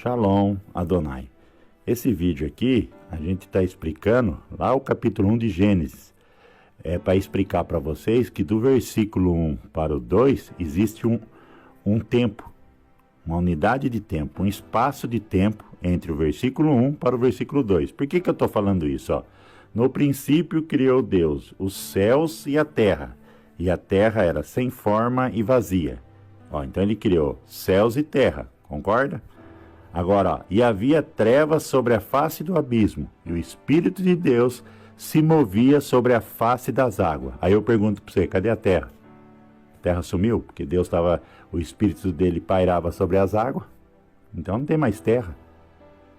Shalom Adonai. Esse vídeo aqui, a gente está explicando lá o capítulo 1 de Gênesis. É para explicar para vocês que do versículo 1 para o 2 existe um tempo, uma unidade de tempo, um espaço de tempo entre o versículo 1 para o versículo 2. Por que eu estou falando isso? Ó? No princípio criou Deus os céus e a terra era sem forma e vazia. Ó, então ele criou céus e terra, concorda? Agora, ó, e havia trevas sobre a face do abismo, e o Espírito de Deus se movia sobre a face das águas. Aí eu pergunto para você, cadê a terra? A terra sumiu, porque Deus estava, o Espírito dele pairava sobre as águas, então não tem mais terra.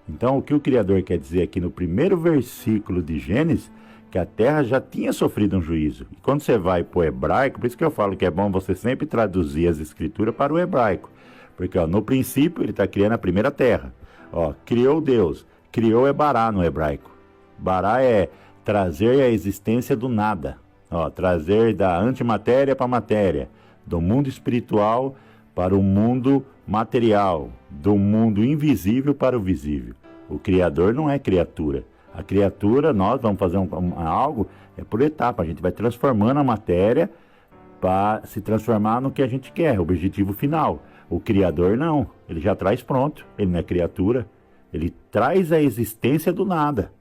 Então o que o Criador quer dizer aqui no primeiro versículo de Gênesis, que a terra já tinha sofrido um juízo. E quando você vai para o hebraico, por isso que eu falo que é bom você sempre traduzir as escrituras para o hebraico. Porque ó, no princípio ele está criando a primeira terra. Ó, criou Deus. Criou é bará no hebraico. Bará é trazer a existência do nada. Ó, trazer da antimatéria para a matéria. Do mundo espiritual para o mundo material. Do mundo invisível para o visível. O Criador não é criatura. A criatura, nós vamos fazer algo, é por etapa. A gente vai transformando a matéria para se transformar no que a gente quer, o objetivo final. O Criador não, ele já traz pronto, ele não é criatura, ele traz a existência do nada.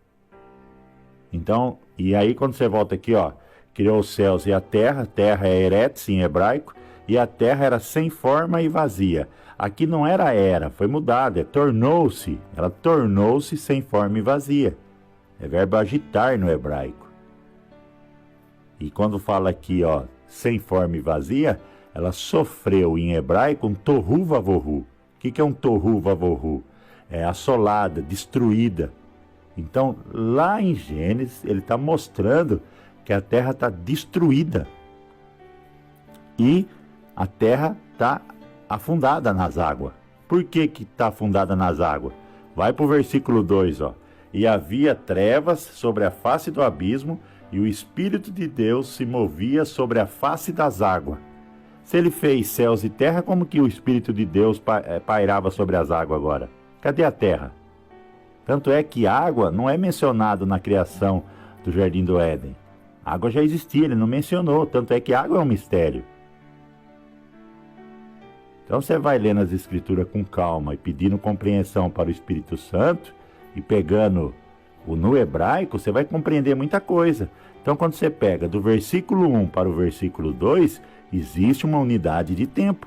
Então, e aí quando você volta aqui, ó, criou os céus e a terra é eretz em hebraico, e a terra era sem forma e vazia. Aqui não era, foi mudado, tornou-se, ela tornou-se sem forma e vazia. É verbo agitar no hebraico. E quando fala aqui, ó, sem forma e vazia, ela sofreu em hebraico um tohu vavohu. O que é um tohu vavohu? É assolada, destruída. Então, lá em Gênesis, ele está mostrando que a terra está destruída. E a terra está afundada nas águas. Por que está afundada nas águas? Vai para o versículo 2, ó. E havia trevas sobre a face do abismo, e o Espírito de Deus se movia sobre a face das águas. Se ele fez céus e terra, como que o Espírito de Deus pairava sobre as águas agora? Cadê a terra? Tanto é que água não é mencionado na criação do Jardim do Éden. A água já existia, ele não mencionou. Tanto é que água é um mistério. Então você vai lendo as Escrituras com calma e pedindo compreensão para o Espírito Santo e pegando no hebraico, você vai compreender muita coisa. Então quando você pega do versículo 1 para o versículo 2, existe uma unidade de tempo.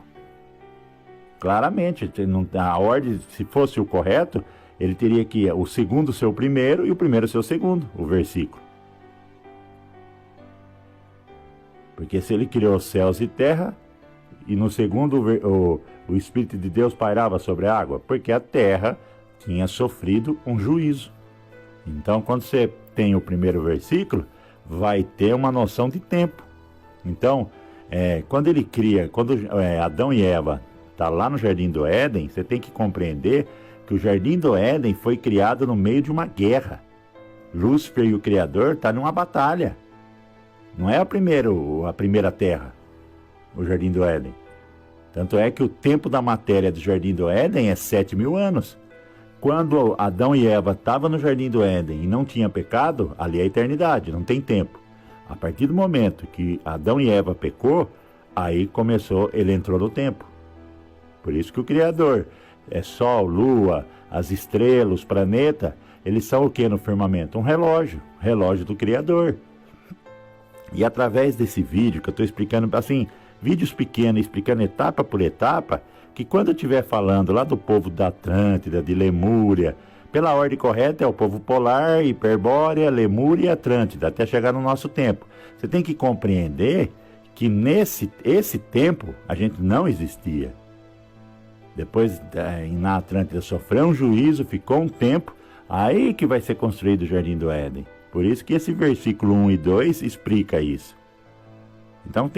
Claramente, a ordem, se fosse o correto, ele teria que o segundo ser o primeiro e o primeiro ser o segundo, o versículo. Porque se ele criou céus e terra, e no segundo o Espírito de Deus pairava sobre a água, porque a terra tinha sofrido um juízo. Então, quando você tem o primeiro versículo, vai ter uma noção de tempo. Então, quando ele cria, quando Adão e Eva estão lá no Jardim do Éden, você tem que compreender que o Jardim do Éden foi criado no meio de uma guerra. Lúcifer e o Criador estão numa batalha. Não é a primeira terra, o Jardim do Éden. Tanto é que o tempo da matéria do Jardim do Éden é 7.000 anos. Quando Adão e Eva estavam no Jardim do Éden e não tinha pecado, ali é a eternidade, não tem tempo. A partir do momento que Adão e Eva pecou, aí ele entrou no tempo. Por isso que o Criador é Sol, Lua, as estrelas, os planetas, eles são o que no firmamento? Um relógio do Criador. E através desse vídeo que eu estou explicando, assim, vídeos pequenos, explicando etapa por etapa, que quando eu estiver falando lá do povo da Atlântida, de Lemúria, pela ordem correta é o povo polar, Hiperbórea, Lemúria e Atlântida, até chegar no nosso tempo. Você tem que compreender que esse tempo a gente não existia. Depois na Atlântida sofreu um juízo, ficou um tempo, aí que vai ser construído o Jardim do Éden. Por isso que esse versículo 1 e 2 explica isso. Então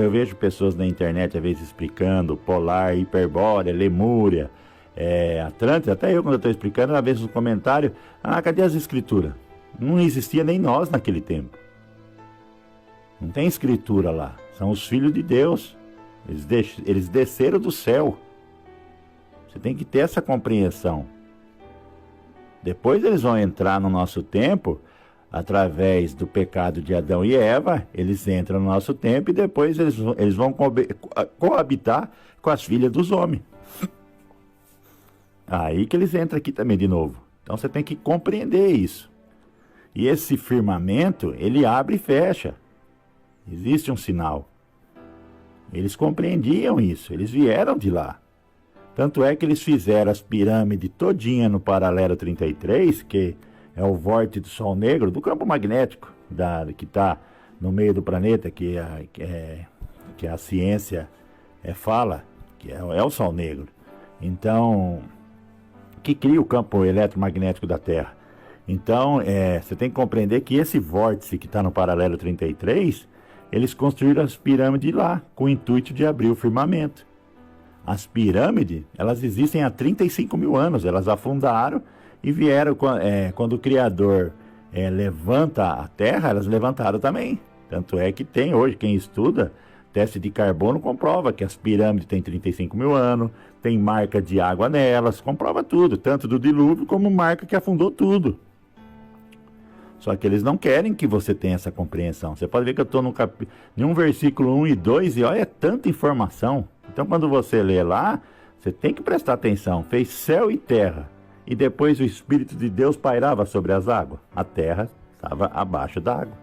eu vejo pessoas na internet às vezes explicando polar, Hiperbórea, Lemúria, Atlântida, até eu quando eu estou explicando, às vezes no comentário, cadê as escrituras? Não existia nem nós naquele tempo. Não tem escritura lá, são os filhos de Deus, eles desceram do céu. Você tem que ter essa compreensão. Depois eles vão entrar no nosso tempo, através do pecado de Adão e Eva, eles entram no nosso tempo e depois eles vão coabitar com as filhas dos homens. Aí que eles entram aqui também de novo. Então você tem que compreender isso. E esse firmamento, ele abre e fecha. Existe um sinal. Eles compreendiam isso, eles vieram de lá. Tanto é que eles fizeram as pirâmides todinha no paralelo 33, que é o vórtice do Sol Negro, do campo magnético que está no meio do planeta, que a ciência fala, que é o Sol Negro. Então, que cria o campo eletromagnético da Terra. Então, você tem que compreender que esse vórtice que está no paralelo 33, eles construíram as pirâmides lá, com o intuito de abrir o firmamento. As pirâmides, elas existem há 35 mil anos, elas afundaram e vieram, quando o Criador levanta a Terra, elas levantaram também. Tanto é que tem hoje, quem estuda, teste de carbono comprova que as pirâmides têm 35 mil anos, tem marca de água nelas, comprova tudo, tanto do dilúvio como marca que afundou tudo. Só que eles não querem que você tenha essa compreensão. Você pode ver que eu estou em um versículo 1 e 2 e olha, é tanta informação. Então quando você lê lá, você tem que prestar atenção. Fez céu e terra. E depois o Espírito de Deus pairava sobre as águas. A terra estava abaixo d'água.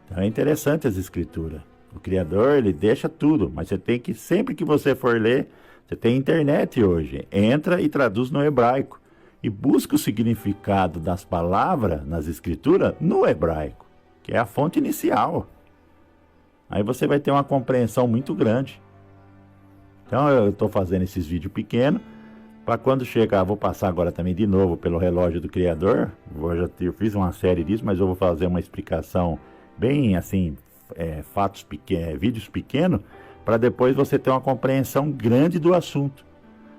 Então é interessante as escrituras. O Criador, ele deixa tudo. Mas você tem que, sempre que você for ler, você tem internet hoje. Entra e traduz no hebraico. E busca o significado das palavras nas escrituras no hebraico, que é a fonte inicial. Aí você vai ter uma compreensão muito grande. Então eu estou fazendo esses vídeos pequenos, para quando chegar, vou passar agora também de novo pelo relógio do Criador. Eu fiz uma série disso, mas eu vou fazer uma explicação bem assim, vídeos pequenos, para depois você ter uma compreensão grande do assunto.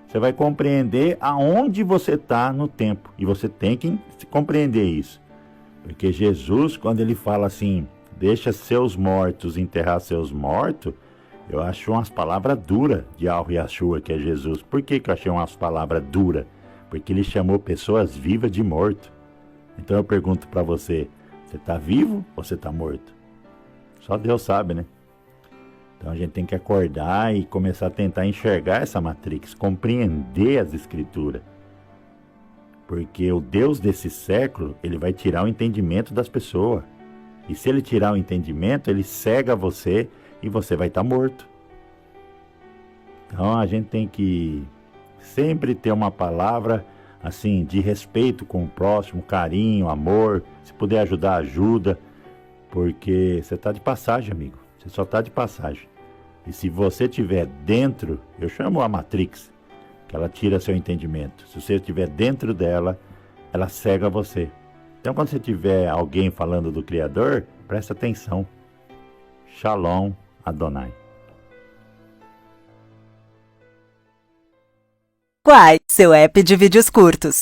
Você vai compreender aonde você está no tempo. E você tem que compreender isso. Porque Jesus, quando ele fala assim, deixa seus mortos enterrar seus mortos, eu acho umas palavras duras de Al-Yashua, que é Jesus. Por que eu achei umas palavras duras? Porque ele chamou pessoas vivas de morto. Então eu pergunto para você, você está vivo ou você está morto? Só Deus sabe, né? Então a gente tem que acordar e começar a tentar enxergar essa Matrix, compreender as escrituras. Porque o Deus desse século, ele vai tirar o entendimento das pessoas. E se ele tirar o entendimento, ele cega você e você vai estar morto. Então a gente tem que sempre ter uma palavra assim de respeito com o próximo, carinho, amor. Se puder ajudar, ajuda. Porque você está de passagem, amigo. Você só está de passagem. E se você estiver dentro, eu chamo a Matrix, que ela tira seu entendimento. Se você estiver dentro dela, ela cega você. Então quando você tiver alguém falando do Criador, presta atenção. Shalom Adonai. Quai, seu app de vídeos curtos.